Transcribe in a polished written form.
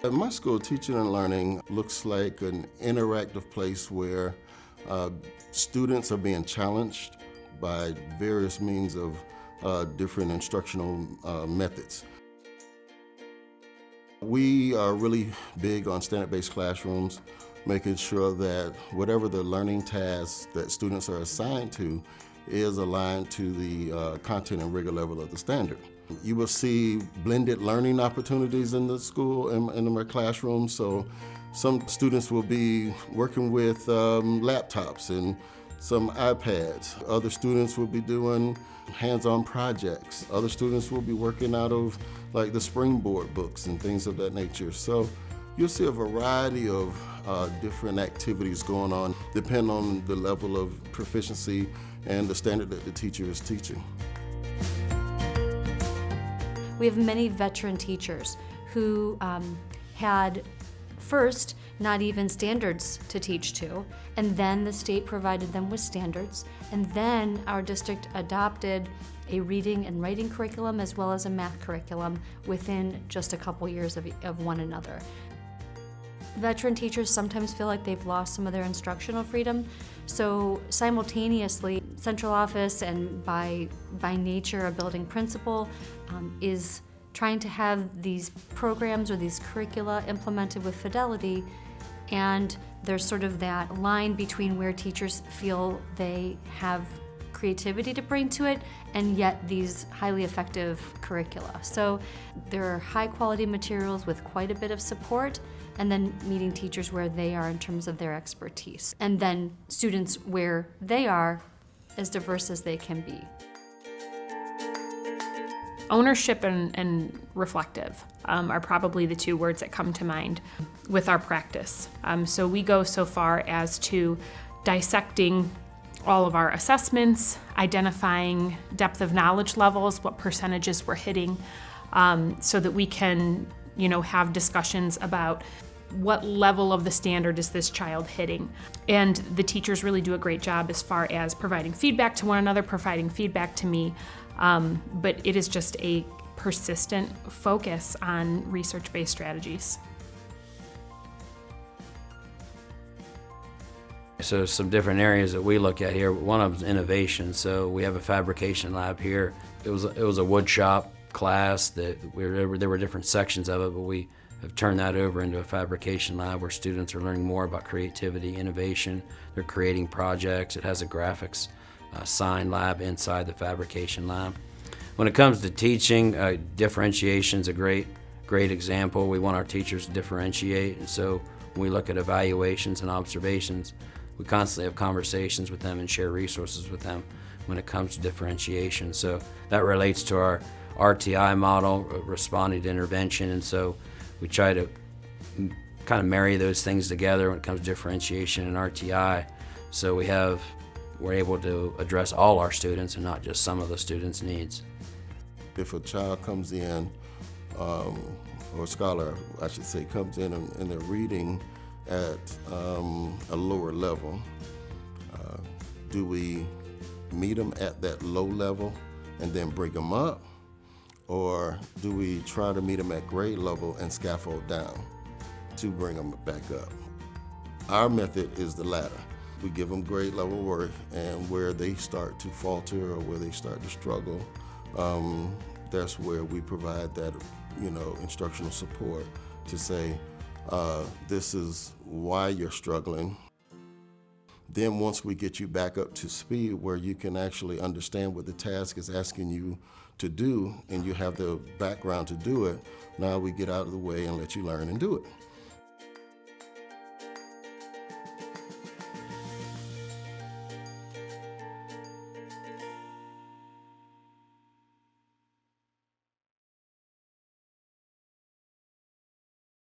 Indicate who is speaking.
Speaker 1: At my school, teaching and learning looks like an interactive place where students are being challenged by various means of different instructional methods. We are really big on standard-based classrooms, making sure that whatever the learning tasks that students are assigned to is aligned to the content and rigor level of the standard. You will see blended learning opportunities in the school, in the classroom. So some students will be working with laptops and some iPads. Other students will be doing hands-on projects. Other students will be working out of like the Springboard books and things of that nature. So you'll see a variety of different activities going on, depending on the level of proficiency and the standard that the teacher is teaching.
Speaker 2: We have many veteran teachers who had first not even standards to teach to, and then the state provided them with standards, and then our district adopted a reading and writing curriculum as well as a math curriculum within just a couple years of one another. Veteran teachers sometimes feel like they've lost some of their instructional freedom, so simultaneously, central office and by nature a building principal is trying to have these programs or these curricula implemented with fidelity, and there's sort of that line between where teachers feel they have creativity to bring to it and yet these highly effective curricula. So there are high quality materials with quite a bit of support, and then meeting teachers where they are in terms of their expertise, and then students where they are as diverse as they can be.
Speaker 3: Ownership and reflective are probably the two words that come to mind with our practice. So we go so far as to dissecting all of our assessments, identifying depth of knowledge levels, what percentages we're hitting, so that we can, have discussions about what level of the standard is this child hitting. And the teachers really do a great job as far as providing feedback to one another, providing feedback to me, but it is just a persistent focus on research-based strategies.
Speaker 4: So some different areas that we look at here. One of them is innovation. So we have a fabrication lab here. It was a wood shop class that there were different sections of it, but we have turned that over into a fabrication lab where students are learning more about creativity, innovation. They're creating projects. It has a graphics sign lab inside the fabrication lab. When it comes to teaching, differentiation is a great example. We want our teachers to differentiate, and so when we look at evaluations and observations, we constantly have conversations with them and share resources with them when it comes to differentiation. So that relates to our RTI model, responding to intervention, and so we try to kind of marry those things together when it comes to differentiation and RTI. So we're able to address all our students and not just some of the students' needs.
Speaker 1: If a child comes in, or a scholar, I should say, comes in and they're reading at a lower level, do we meet them at that low level and then bring them up? Or do we try to meet them at grade level and scaffold down to bring them back up? Our method is the latter. We give them grade level work, and where they start to falter or where they start to struggle, that's where we provide that instructional support to say, this is why you're struggling. Then once we get you back up to speed where you can actually understand what the task is asking you to do and you have the background to do it, now we get out of the way and let you learn and do it.